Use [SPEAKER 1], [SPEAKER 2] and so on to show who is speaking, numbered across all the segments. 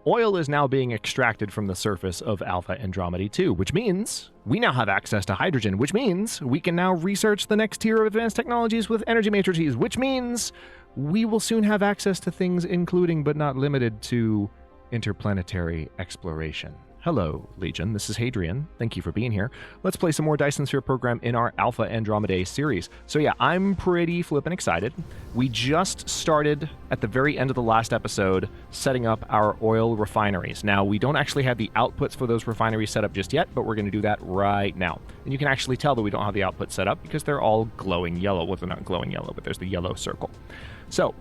[SPEAKER 1] Oil is now being extracted from the surface of Alpha Andromedae 2, which means we now have access to hydrogen, which means we can now research the next tier of advanced technologies with energy matrices, which means we will soon have access to things including but not limited to interplanetary exploration. Hello, Legion. This is Hadrian. Thank you for being here. Let's play some more Dyson Sphere Program in our Alpha Andromedae series. So yeah, I'm pretty flippin' excited. We just started at the very end of the last episode setting up our oil refineries. Now, we don't actually have the outputs for those refineries set up just yet, but we're going to do that right now. And you can actually tell that we don't have the output set up because they're all glowing yellow. Well, they're not glowing yellow, but there's the yellow circle. So,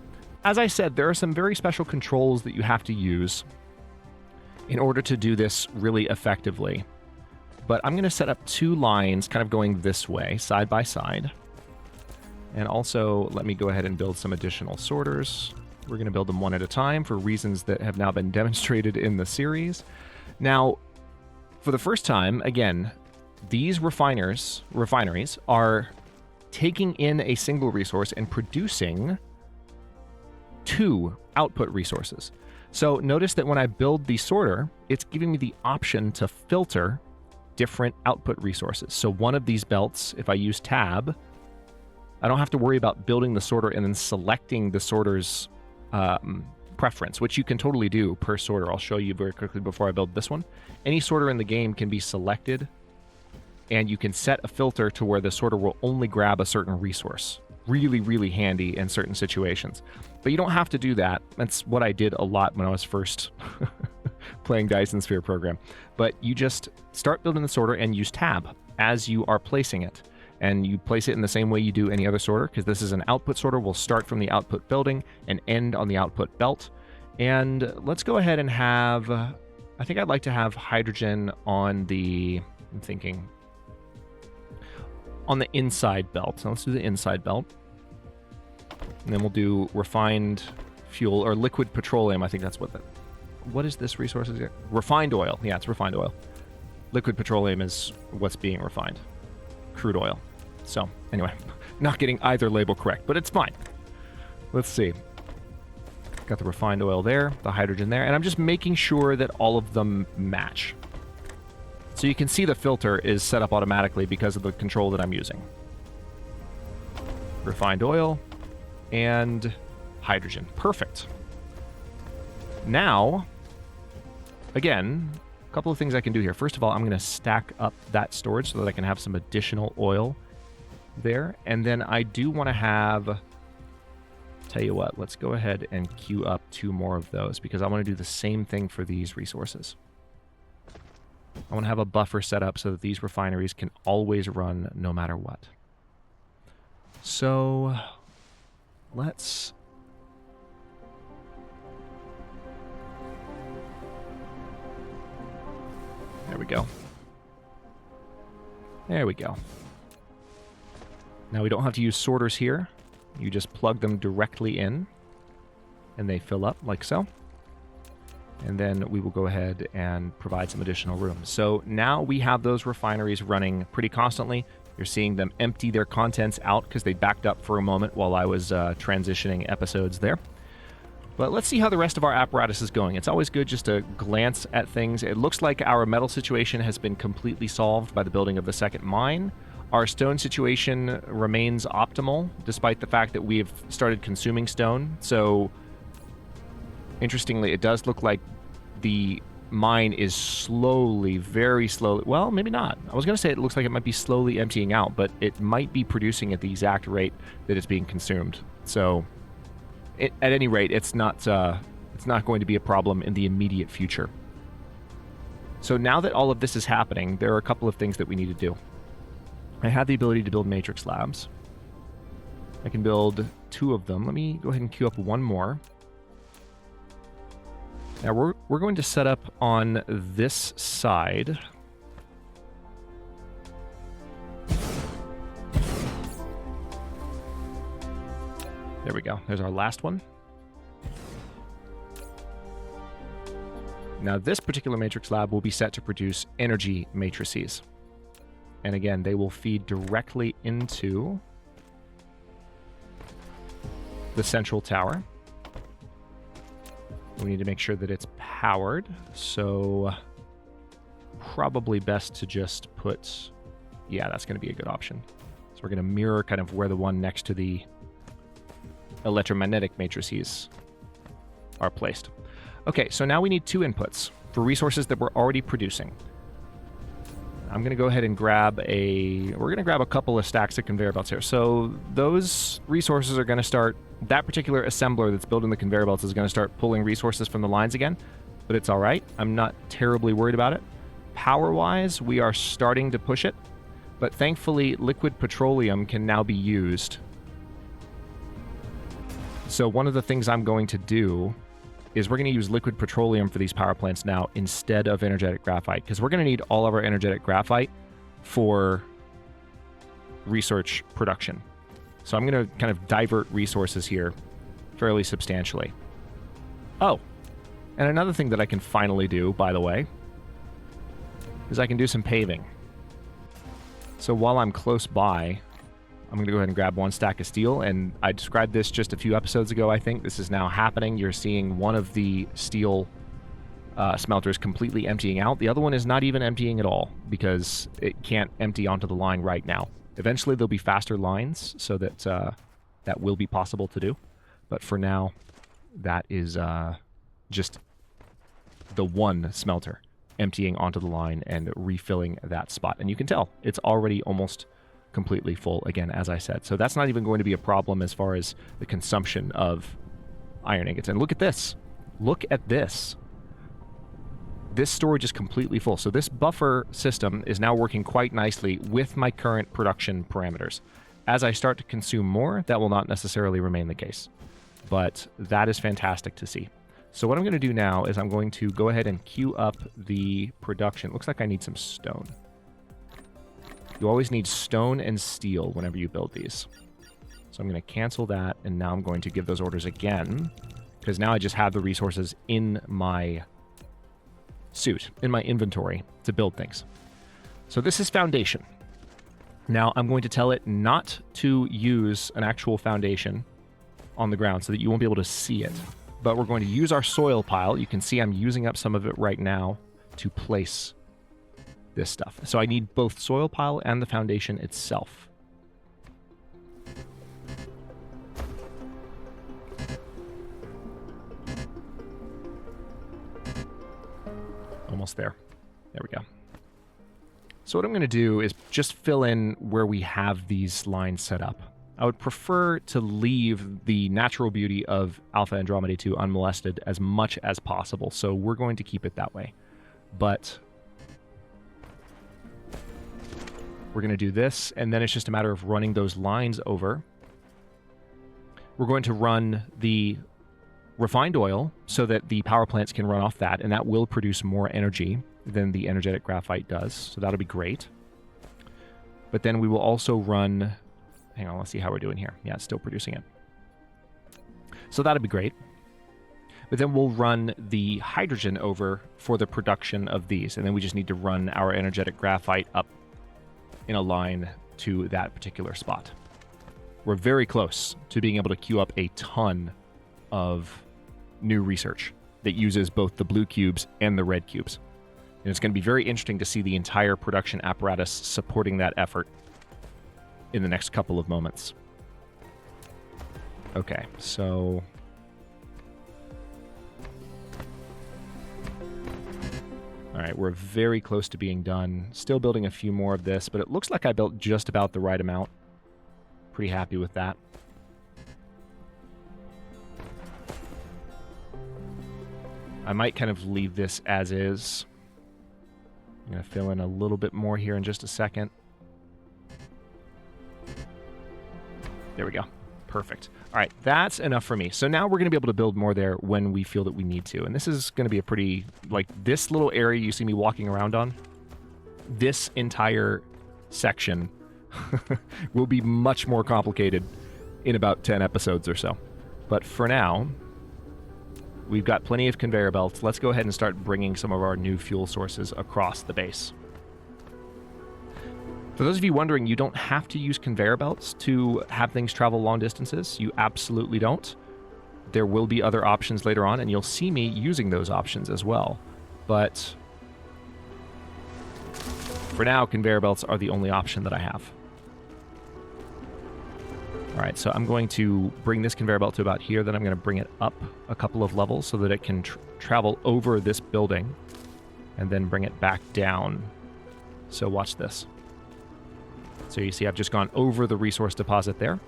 [SPEAKER 1] as I said, there are some very special controls that you have to use in order to do this really effectively. But I'm going to set up 2 lines kind of going this way, side by side. And also, let me go ahead and build some additional sorters. We're going to build them one at a time for reasons that have now been demonstrated in the series. Now, for the first time, again, these refineries are taking in a single resource and producing 2 output resources. So notice that when I build the sorter, it's giving me the option to filter different output resources. So one of these belts, if I use tab, I don't have to worry about building the sorter and then selecting the sorter's preference, which you can totally do per sorter. I'll show you very quickly before I build this one. Any sorter in the game can be selected, and you can set a filter to where the sorter will only grab a certain resource. Really, really handy in certain situations. But you don't have to do that. That's what I did a lot when I was first playing Dyson Sphere Program. But you just start building the sorter and use tab as you are placing it. And you place it in the same way you do any other sorter, because this is an output sorter. We'll start from the output building and end on the output belt. And let's go ahead and have, I think I'd like to have hydrogen on the, I'm thinking, on the inside belt. So let's do the inside belt. And then we'll do refined fuel, or liquid petroleum. I think that's what is this resource? Refined oil. Yeah, it's refined oil. Liquid petroleum is what's being refined. Crude oil. So, anyway, not getting either label correct, but it's fine. Let's see. Got the refined oil there, the hydrogen there, and I'm just making sure that all of them match. So you can see the filter is set up automatically because of the control that I'm using. Refined oil and hydrogen. Perfect. Now, again, a couple of things I can do here. First of all, I'm going to stack up that storage so that I can have some additional oil there. And then I do want to have, tell you what, let's go ahead and queue up 2 more of those because I want to do the same thing for these resources. I want to have a buffer set up so that these refineries can always run no matter what. So let's... There we go. There we go. Now we don't have to use sorters here. You just plug them directly in and they fill up like so. And then we will go ahead and provide some additional room. So now we have those refineries running pretty constantly. You're seeing them empty their contents out because they backed up for a moment while I was transitioning episodes there. But let's see how the rest of our apparatus is going. It's always good just to glance at things. It looks like our metal situation has been completely solved by the building of the second mine. Our stone situation remains optimal, despite the fact that we've started consuming stone. So, interestingly, it does look like the mine is slowly, very slowly, well, maybe not. I was going to say it looks like it might be slowly emptying out, but it might be producing at the exact rate that it's being consumed. So, at any rate, it's not going to be a problem in the immediate future. So now that all of this is happening, there are a couple of things that we need to do. I have the ability to build matrix labs. I can build 2 of them. Let me go ahead and queue up 1 more. Now we're going to set up on this side. There we go. There's our last one. Now this particular matrix lab will be set to produce energy matrices. And again, they will feed directly into the central tower. We need to make sure that it's powered, so probably best to just put, yeah, that's going to be a good option. So we're going to mirror kind of where the one next to the electromagnetic matrices are placed. Okay, so now we need 2 inputs for resources that we're already producing. I'm going to go ahead and grab we're going to grab a couple of stacks of conveyor belts here. So those resources are going to start, that particular assembler that's building the conveyor belts is going to start pulling resources from the lines again, but it's all right. I'm not terribly worried about it. Power-wise, we are starting to push it, but thankfully liquid petroleum can now be used. So one of the things I'm going to do is we're going to use liquid petroleum for these power plants now instead of energetic graphite, because we're going to need all of our energetic graphite for research production. So I'm going to kind of divert resources here fairly substantially. Oh, and another thing that I can finally do, by the way, is I can do some paving. So while I'm close by, I'm going to go ahead and grab 1 stack of steel, and I described this just a few episodes ago, I think. This is now happening. You're seeing one of the steel smelters completely emptying out. The other one is not even emptying at all because it can't empty onto the line right now. Eventually there'll be faster lines so that that will be possible to do. But for now, that is just the one smelter emptying onto the line and refilling that spot. And you can tell it's already almost completely full again, as I said. So that's not even going to be a problem as far as the consumption of iron ingots. And look at this. Look at this. This storage is completely full. So this buffer system is now working quite nicely with my current production parameters. As I start to consume more, that will not necessarily remain the case. But that is fantastic to see. So what I'm going to do now is I'm going to go ahead and queue up the production. Looks like I need some stone. You always need stone and steel whenever you build these. So I'm going to cancel that, and now I'm going to give those orders again, because now I just have the resources in my suit, in my inventory, to build things. So this is foundation. Now I'm going to tell it not to use an actual foundation on the ground so that you won't be able to see it. But we're going to use our soil pile. You can see I'm using up some of it right now to place this stuff. So I need both soil pile and the foundation itself. Almost there. There we go. So what I'm going to do is just fill in where we have these lines set up. I would prefer to leave the natural beauty of Alpha Andromedae 2 unmolested as much as possible, so we're going to keep it that way. But we're going to do this, and then it's just a matter of running those lines over. We're going to run the refined oil so that the power plants can run off that, and that will produce more energy than the energetic graphite does, so that'll be great. But then we will also run... Hang on, let's see how we're doing here. Yeah, it's still producing it. So that'll be great. But then we'll run the hydrogen over for the production of these, and then we just need to run our energetic graphite up in a line to that particular spot. We're very close to being able to queue up a ton of new research that uses both the blue cubes and the red cubes. And it's going to be very interesting to see the entire production apparatus supporting that effort in the next couple of moments. Okay, so... Alright, we're very close to being done. Still building a few more of this, but it looks like I built just about the right amount. Pretty happy with that. I might kind of leave this as is. I'm going to fill in a little bit more here in just a second. There we go. Perfect. All right, that's enough for me. So now we're going to be able to build more there when we feel that we need to. And this is going to be a pretty, like, this little area you see me walking around on, this entire section will be much more complicated in about 10 episodes or so. But for now, we've got plenty of conveyor belts. Let's go ahead and start bringing some of our new fuel sources across the base. For those of you wondering, you don't have to use conveyor belts to have things travel long distances. You absolutely don't. there will be other options later on, and you'll see me using those options as well. But for now, conveyor belts are the only option that I have. All right, so I'm going to bring this conveyor belt to about here, then I'm going to bring it up a couple of levels so that it can travel over this building, and then bring it back down. So watch this. So you see I've just gone over the resource deposit there.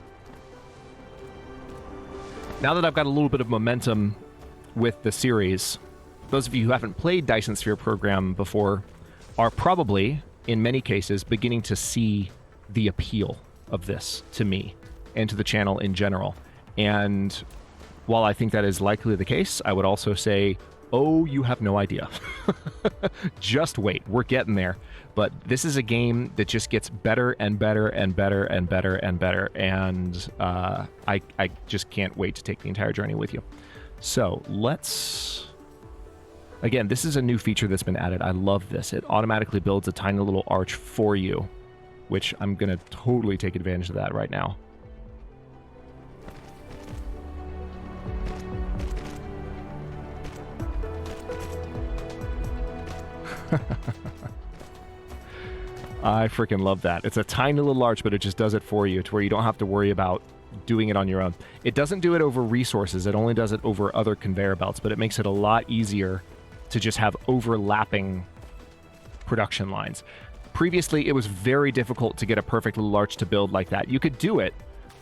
[SPEAKER 1] Now that I've got a little bit of momentum with the series, those of you who haven't played Dyson Sphere Program before are probably, in many cases, beginning to see the appeal of this to me and to the channel in general. And while I think that is likely the case, I would also say, oh, you have no idea. Just wait, we're getting there. But this is a game that just gets better and better and better and better and better, and I just can't wait to take the entire journey with you. So let's... Again, this is a new feature that's been added. I love this. It automatically builds a tiny little arch for you, which I'm going to totally take advantage of that right now. I freaking love that. It's a tiny little arch, but it just does it for you to where you don't have to worry about doing it on your own. It doesn't do it over resources. It only does it over other conveyor belts, but it makes it a lot easier to just have overlapping production lines. Previously, it was very difficult to get a perfect little arch to build like that. You could do it,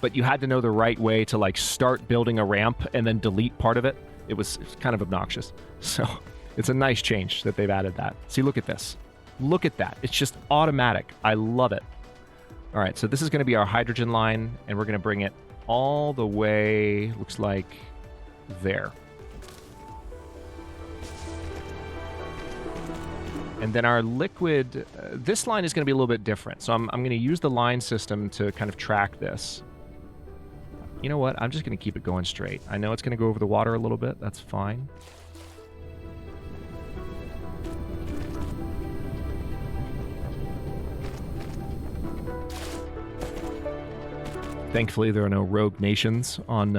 [SPEAKER 1] but you had to know the right way to like start building a ramp and then delete part of it. It was kind of obnoxious. So it's a nice change that they've added that. See, look at this. Look at that. It's just automatic. I love it. All right, so this is going to be our hydrogen line, and we're going to bring it all the way, looks like, there. And then our liquid, this line is going to be a little bit different. So I'm going to use the line system to kind of track this. You know what? I'm just going to keep it going straight. I know it's going to go over the water a little bit. That's fine. Thankfully, there are no rogue nations on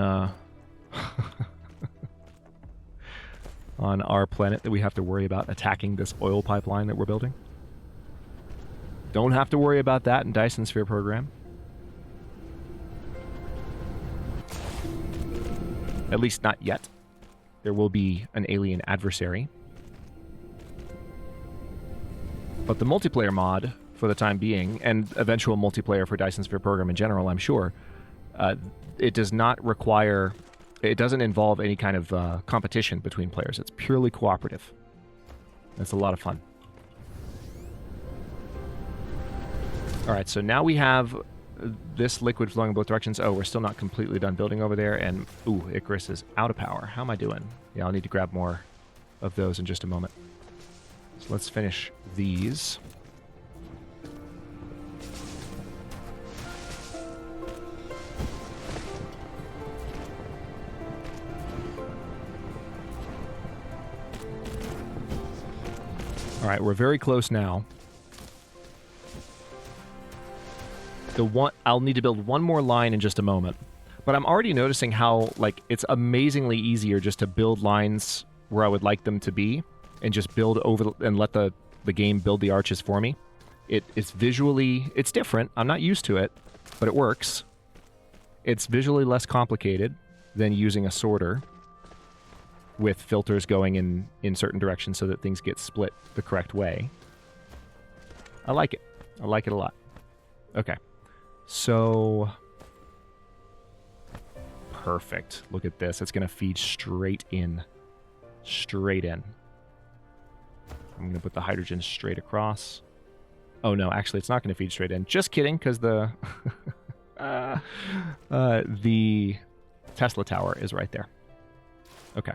[SPEAKER 1] on our planet that we have to worry about attacking this oil pipeline that we're building. Don't have to worry about that in Dyson Sphere Program. At least not yet. There will be an alien adversary. But the multiplayer mod, for the time being, and eventual multiplayer for Dyson Sphere Program in general, I'm sure, it does not require... It doesn't involve any kind of competition between players. It's purely cooperative. It's a lot of fun. All right, so now we have this liquid flowing in both directions. Oh, we're still not completely done building over there, and ooh, Icarus is out of power. How am I doing? Yeah, I'll need to grab more of those in just a moment. So let's finish these. All right, we're very close now. I'll need to build one more line in just a moment. But I'm already noticing how, like, it's amazingly easier just to build lines where I would like them to be and just build over and let the game build the arches for me. It's visually, it's different. I'm not used to it, but it works. It's visually less complicated than using a sorter with filters going in certain directions so that things get split the correct way. I like it. I like it a lot. Okay. So... Perfect. Look at this. It's going to feed straight in. Straight in. I'm going to put the hydrogen straight across. Oh, no. Actually, it's not going to feed straight in. Just kidding, because the... the Tesla tower is right there. Okay.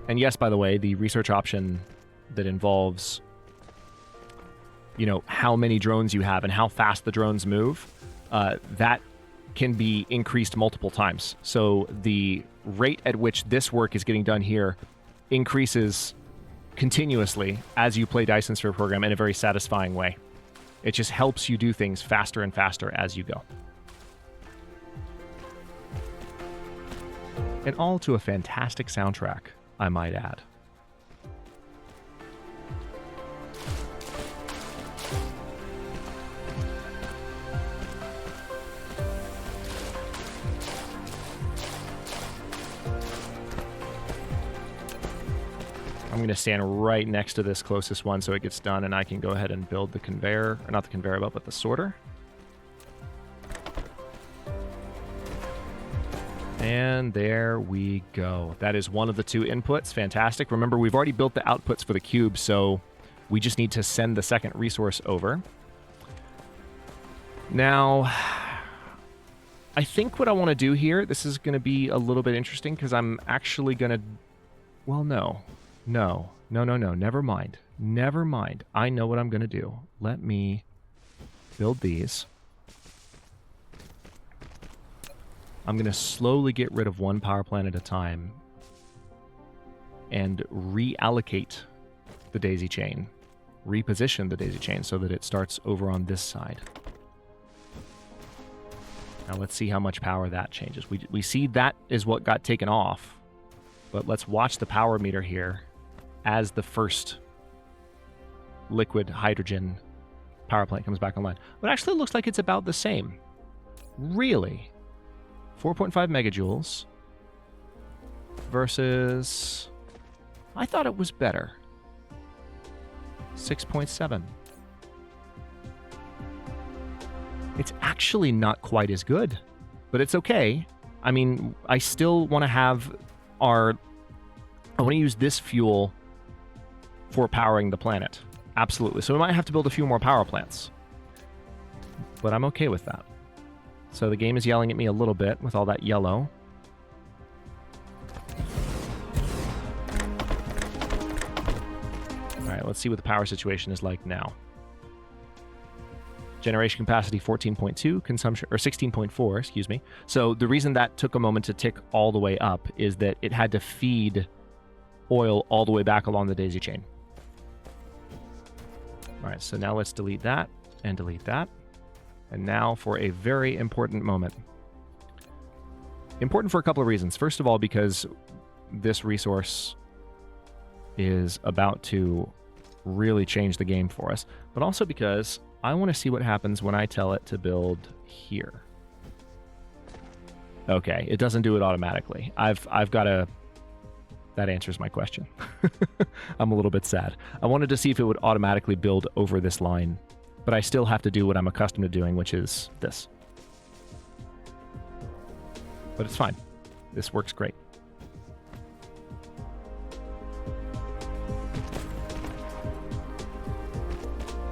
[SPEAKER 1] And yes, by the way, the research option that involves, you know, how many drones you have and how fast the drones move, that can be increased multiple times. So the rate at which this work is getting done here increases continuously as you play Dyson Sphere Program in a very satisfying way. It just helps you do things faster and faster as you go. And all to a fantastic soundtrack, I might add. I'm going to stand right next to this closest one so it gets done, and I can go ahead and build the conveyor, or not the conveyor belt, but the sorter. And there we go. That is one of the two inputs. Fantastic. Remember, we've already built the outputs for the cube, so we just need to send the second resource over. Now, I think what I want to do here, this is going to be a little bit interesting because I'm actually going to... Well, no. No. Never mind. Never mind. I know what I'm going to do. Let me build these. I'm going to slowly get rid of one power plant at a time and reallocate the daisy chain, reposition the daisy chain so that it starts over on this side. Now let's see how much power that changes. We see that is what got taken off, but let's watch the power meter here as the first liquid hydrogen power plant comes back online. But actually it looks like it's about the same. Really? 4.5 megajoules versus... I thought it was better. 6.7. It's actually not quite as good, but it's okay. I mean, I still want to have our... I want to use this fuel for powering the planet. Absolutely. So we might have to build a few more power plants. But I'm okay with that. So the game is yelling at me a little bit with all that yellow. All right, let's see what the power situation is like now. Generation capacity 14.2, consumption, or 16.4, excuse me. So the reason that took a moment to tick all the way up is that it had to feed oil all the way back along the daisy chain. All right, so now let's delete that and delete that. And now for a very important moment. Important for a couple of reasons. First of all, because this resource is about to really change the game for us, but also because I want to see what happens when I tell it to build here. Okay, it doesn't do it automatically. I've got to... That answers my question. I'm a little bit sad. I wanted to see if it would automatically build over this line, but I still have to do what I'm accustomed to doing, which is this. But it's fine. This works great.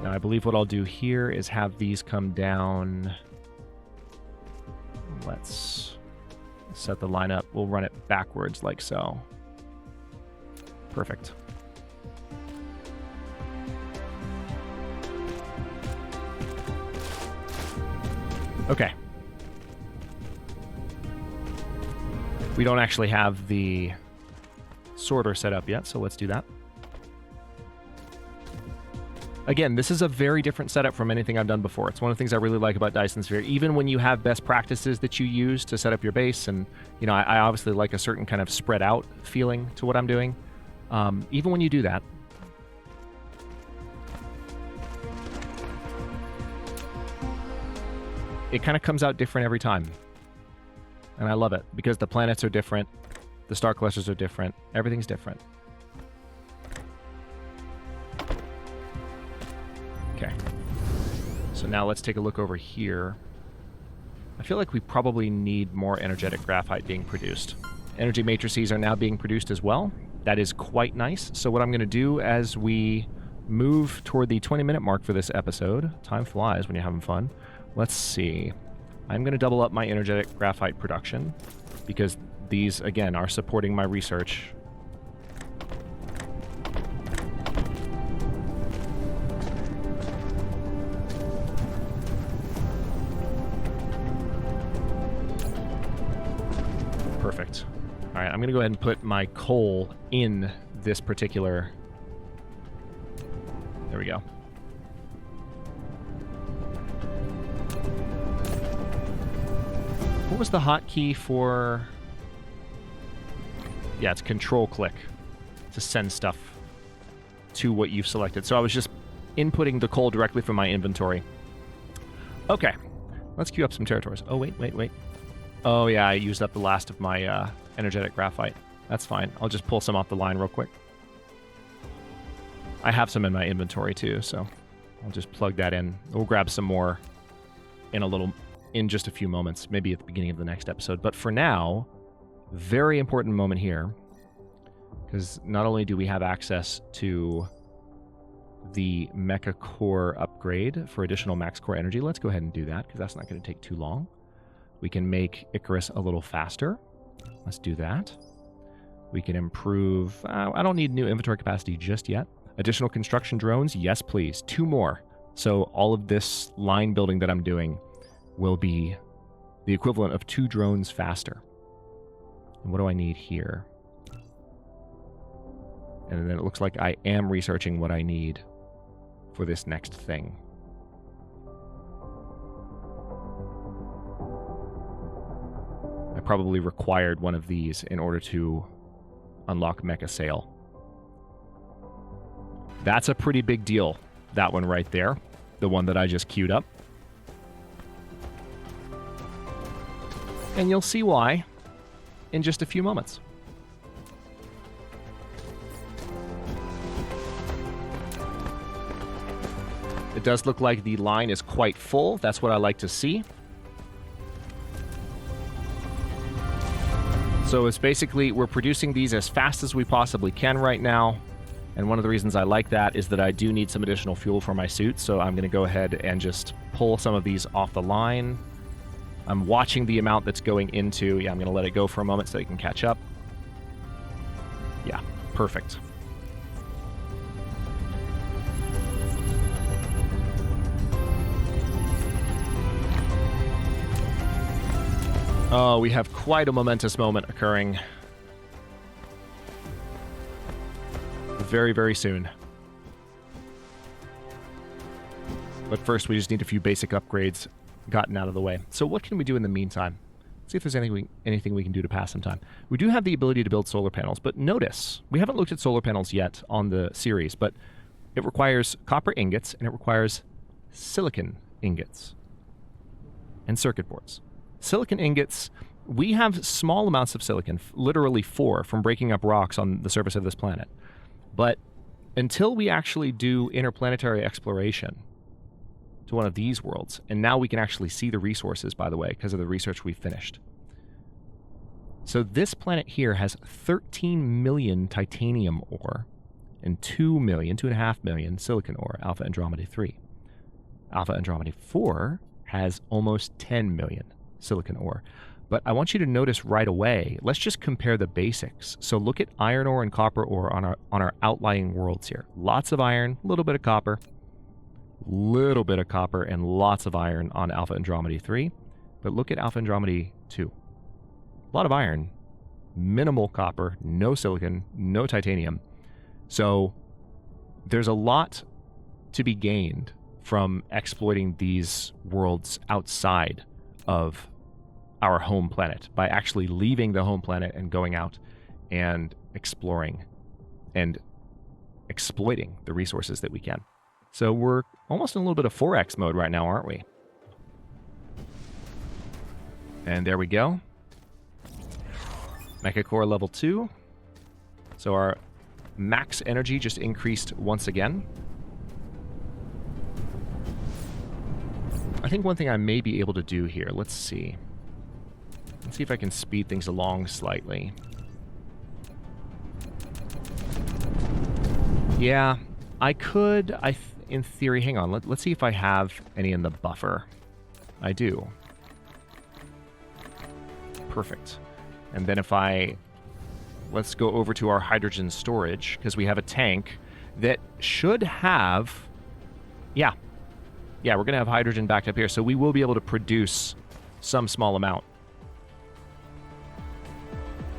[SPEAKER 1] Now, I believe what I'll do here is have these come down. Let's set the line up. We'll run it backwards like so. Perfect. Okay. We don't actually have the sorter set up yet, so let's do that. Again, this is a very different setup from anything I've done before. It's one of the things I really like about Dyson Sphere. Even when you have best practices that you use to set up your base, and you know, I obviously like a certain kind of spread out feeling to what I'm doing. Even when you do that, it kind of comes out different every time. And I love it because the planets are different, the star clusters are different, everything's different. Okay. So now let's take a look over here. I feel like we probably need more energetic graphite being produced. Energy matrices are now being produced as well. That is quite nice. So what I'm going to do as we move toward the 20-minute mark for this episode, time flies when you're having fun. Let's see. I'm going to double up my energetic graphite production because these, again, are supporting my research. Perfect. All right, I'm going to go ahead and put my coal in this particular... There we go. What was the hotkey for Yeah, it's control-click to send stuff to what you've selected. So I was just inputting the coal directly from my inventory. Okay, let's queue up some territories. Oh, wait. Oh, yeah, I used up the last of my energetic graphite. That's fine. I'll just pull some off the line real quick. I have some in my inventory, too, so I'll just plug that in. We'll grab some more in just a few moments, maybe at the beginning of the next episode. But for now, very important moment here, because not only do we have access to the Mecha Core upgrade for additional max core energy, let's go ahead and do that, because that's not going to take too long. We can make Icarus a little faster. Let's do that. We can improve... I don't need new inventory capacity just yet. Additional construction drones? Yes, please. 2 more. So all of this line building that I'm doing will be the equivalent of 2 drones faster. And what do I need here? And then it looks like I am researching what I need for this next thing. I probably required one of these in order to unlock Mecha Sail. That's a pretty big deal, that one right there. The one that I just queued up. And you'll see why in just a few moments. It does look like the line is quite full. That's what I like to see. So it's basically, we're producing these as fast as we possibly can right now. And one of the reasons I like that is that I do need some additional fuel for my suit. So I'm going to go ahead and just pull some of these off the line. I'm watching the amount that's going into... Yeah, I'm going to let it go for a moment so it can catch up. Yeah, perfect. Oh, we have quite a momentous moment occurring. Very, very soon. But first, we just need a few basic upgrades gotten out of the way. So what can we do in the meantime? See if there's anything we can do to pass some time. We do have the ability to build solar panels, but notice, we haven't looked at solar panels yet on the series, but it requires copper ingots, and it requires silicon ingots and circuit boards. Silicon ingots, we have small amounts of silicon, literally 4, from breaking up rocks on the surface of this planet. But until we actually do interplanetary exploration to one of these worlds, and now we can actually see the resources, by the way, because of the research we've finished. So this planet here has 13 million titanium ore and 2.5 million silicon ore, Alpha Andromedae 3. Alpha Andromedae 4 has almost 10 million silicon ore. But I want you to notice right away, let's just compare the basics. So look at iron ore and copper ore on our outlying worlds here. Lots of iron, a little bit of copper, and lots of iron on Alpha Andromedae 3. But look at Alpha Andromedae 2. A lot of iron, minimal copper, no silicon, no titanium. So there's a lot to be gained from exploiting these worlds outside of our home planet by actually leaving the home planet and going out and exploring and exploiting the resources that we can. So we're almost in a little bit of 4X mode right now, aren't we? And there we go. Mecha Core level 2. So our max energy just increased once again. I think one thing I may be able to do here, let's see. Let's see if I can speed things along slightly. Yeah, I could, in theory, hang on, let's see if I have any in the buffer. I do. Perfect. And then let's go over to our hydrogen storage, because we have a tank that should have, yeah, we're going to have hydrogen backed up here, so we will be able to produce some small amount.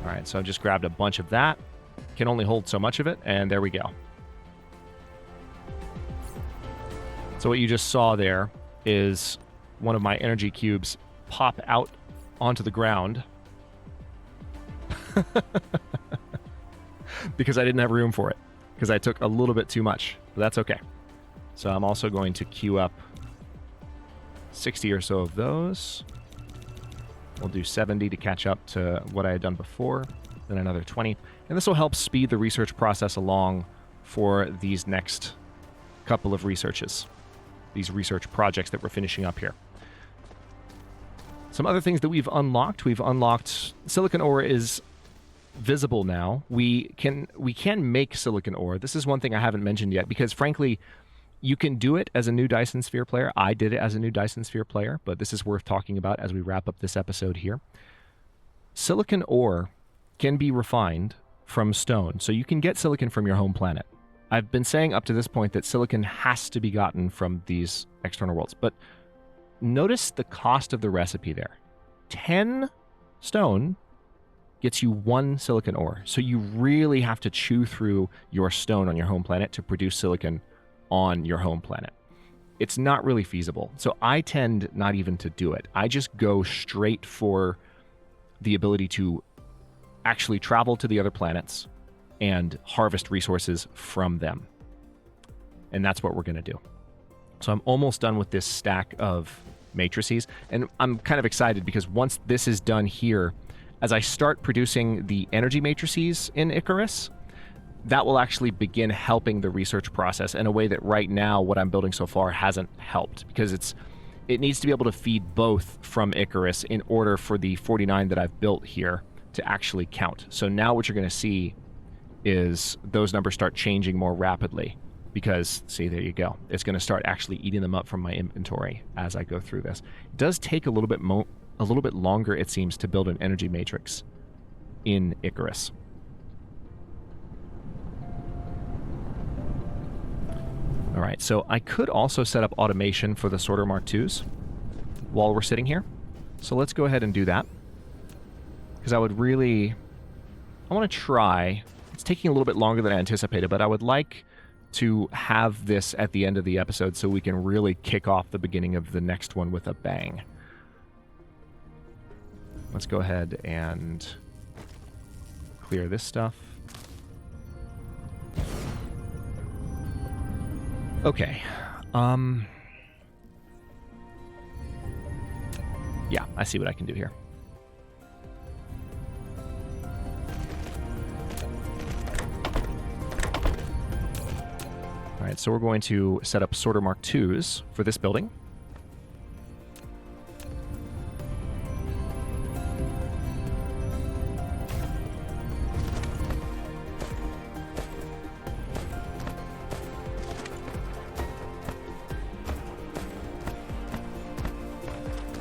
[SPEAKER 1] All right, so I just grabbed a bunch of that. Can only hold so much of it, and there we go. So what you just saw there is one of my energy cubes pop out onto the ground. because I didn't have room for it, because I took a little bit too much, but that's okay. So I'm also going to queue up 60 or so of those. We'll do 70 to catch up to what I had done before, then another 20. And this will help speed the research process along for these next couple of researches, these research projects that we're finishing up here. Some other things that we've unlocked silicon ore is visible now. We can make silicon ore. This is one thing I haven't mentioned yet, because frankly, you can do it as a new Dyson Sphere player. I did it as a new Dyson Sphere player, but this is worth talking about as we wrap up this episode here. Silicon ore can be refined from stone, so you can get silicon from your home planet. I've been saying up to this point that silicon has to be gotten from these external worlds, but notice the cost of the recipe there. 10 stone gets you 1 silicon ore, so you really have to chew through your stone on your home planet to produce silicon on your home planet. It's not really feasible, so I tend not even to do it. I just go straight for the ability to actually travel to the other planets and harvest resources from them. And that's what we're going to do. So I'm almost done with this stack of matrices, and I'm kind of excited because once this is done here, as I start producing the energy matrices in Icarus, that will actually begin helping the research process in a way that right now what I'm building so far hasn't helped, because it needs to be able to feed both from Icarus in order for the 49 that I've built here to actually count. So now what you're going to see is those numbers start changing more rapidly, because, see, there you go. It's going to start actually eating them up from my inventory as I go through this. It does take a little bit longer, it seems, to build an energy matrix in Icarus. All right, so I could also set up automation for the sorter Mark IIs while we're sitting here. So let's go ahead and do that, because I want to try. It's taking a little bit longer than I anticipated, but I would like to have this at the end of the episode so we can really kick off the beginning of the next one with a bang. Let's go ahead and clear this stuff. Okay. Yeah, I see what I can do here. All right, so we're going to set up sorter Mark IIs for this building.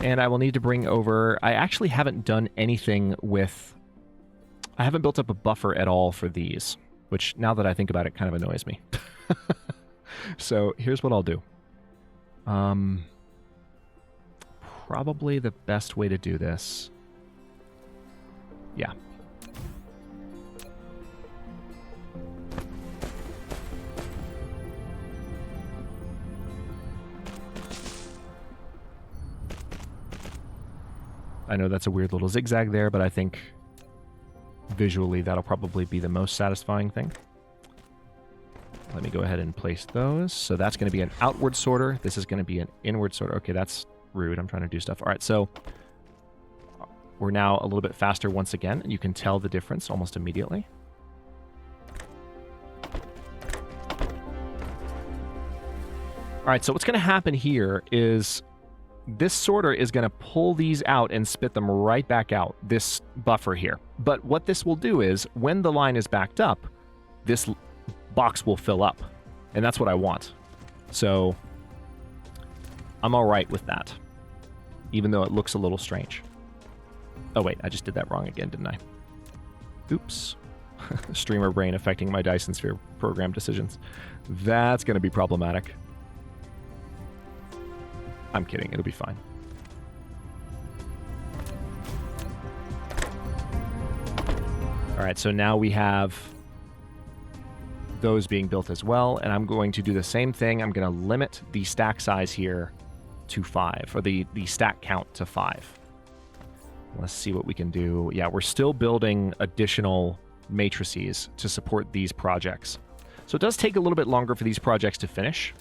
[SPEAKER 1] And I will need to bring over... I actually haven't done anything with... I haven't built up a buffer at all for these, which, now that I think about it, kind of annoys me. So here's what I'll do. Probably the best way to do this... Yeah. I know that's a weird little zigzag there, but I think visually that'll probably be the most satisfying thing. Let me go ahead and place those. So that's going to be an outward sorter. This is going to be an inward sorter. Okay, that's rude. I'm trying to do stuff. All right, so we're now a little bit faster once again, and you can tell the difference almost immediately. All right, so what's going to happen here is this sorter is going to pull these out and spit them right back out, this buffer here. But what this will do is, when the line is backed up, this box will fill up. And that's what I want. So I'm all right with that, even though it looks a little strange. Oh, wait, I just did that wrong again, didn't I? Oops. Streamer brain affecting my Dyson Sphere Program decisions. That's going to be problematic. I'm kidding, it'll be fine. All right, so now we have those being built as well, and I'm going to do the same thing. I'm going to limit the stack size here to 5, or the stack count to 5. Let's see what we can do. Yeah, we're still building additional matrices to support these projects. So it does take a little bit longer for these projects to finish.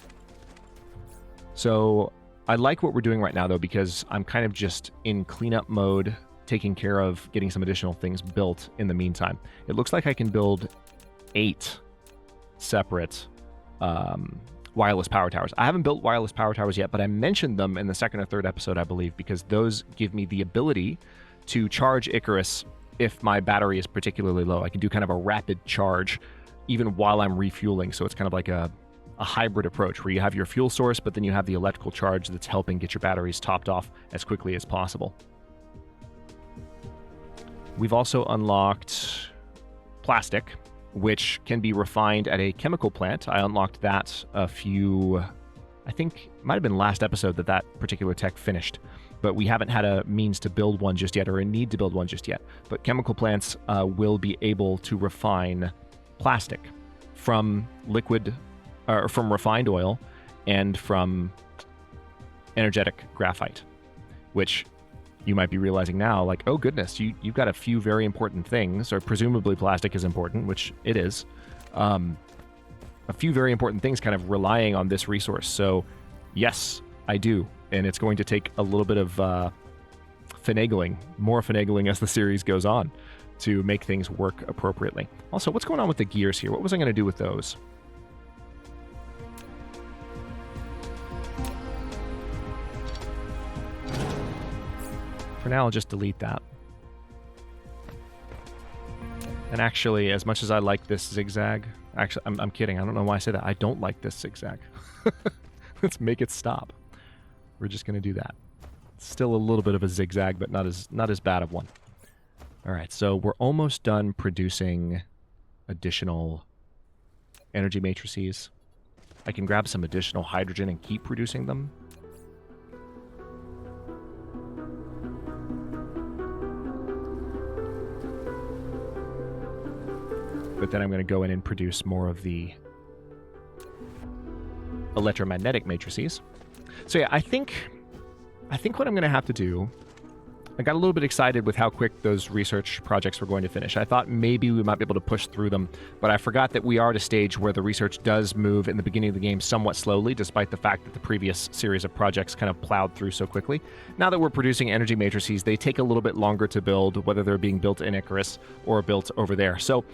[SPEAKER 1] So I like what we're doing right now, though, because I'm kind of just in cleanup mode, taking care of getting some additional things built in the meantime. It looks like I can build 8 separate wireless power towers. I haven't built wireless power towers yet, but I mentioned them in the second or third episode, I believe, because those give me the ability to charge Icarus if my battery is particularly low. I can do kind of a rapid charge even while I'm refueling. So it's kind of like a hybrid approach where you have your fuel source, but then you have the electrical charge that's helping get your batteries topped off as quickly as possible. We've also unlocked plastic, which can be refined at a chemical plant. I unlocked that I think it might have been last episode that particular tech finished, but we haven't had a means to build one just yet, or a need to build one just yet. But chemical plants will be able to refine plastic from from refined oil and from energetic graphite, which you might be realizing now, like, oh goodness, you've got a few very important things, or presumably plastic is important, which it is. A few very important things kind of relying on this resource. So yes, I do. And it's going to take a little bit of more finagling as the series goes on to make things work appropriately. Also, what's going on with the gears here? What was I going to do with those? For now, I'll just delete that. And actually, as much as I like this zigzag, actually, I'm kidding. I don't know why I say that. I don't like this zigzag. Let's make it stop. We're just going to do that. Still a little bit of a zigzag, but not as bad of one. All right, so we're almost done producing additional energy matrices. I can grab some additional hydrogen and keep producing them. But then I'm going to go in and produce more of the electromagnetic matrices. So yeah, I think what I'm going to have to do, I got a little bit excited with how quick those research projects were going to finish. I thought maybe we might be able to push through them, but I forgot that we are at a stage where the research does move in the beginning of the game somewhat slowly, despite the fact that the previous series of projects kind of plowed through so quickly. Now that we're producing energy matrices, they take a little bit longer to build, whether they're being built in Icarus or built over there. So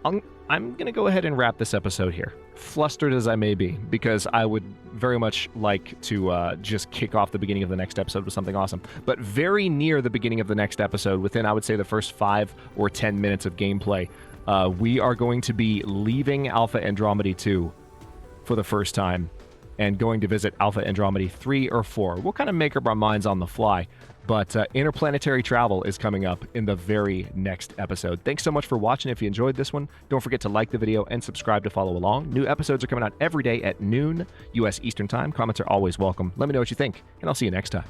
[SPEAKER 1] I'm going to go ahead and wrap this episode here, flustered as I may be, because I would very much like to just kick off the beginning of the next episode with something awesome. But very near the beginning of the next episode, within, I would say, the first 5 or 10 minutes of gameplay, we are going to be leaving Alpha Andromedae 2 for the first time and going to visit Alpha Andromedae 3 or 4. We'll kind of make up our minds on the fly. But interplanetary travel is coming up in the very next episode. Thanks so much for watching. If you enjoyed this one, don't forget to like the video and subscribe to follow along. New episodes are coming out every day at noon, U.S. Eastern Time. Comments are always welcome. Let me know what you think, and I'll see you next time.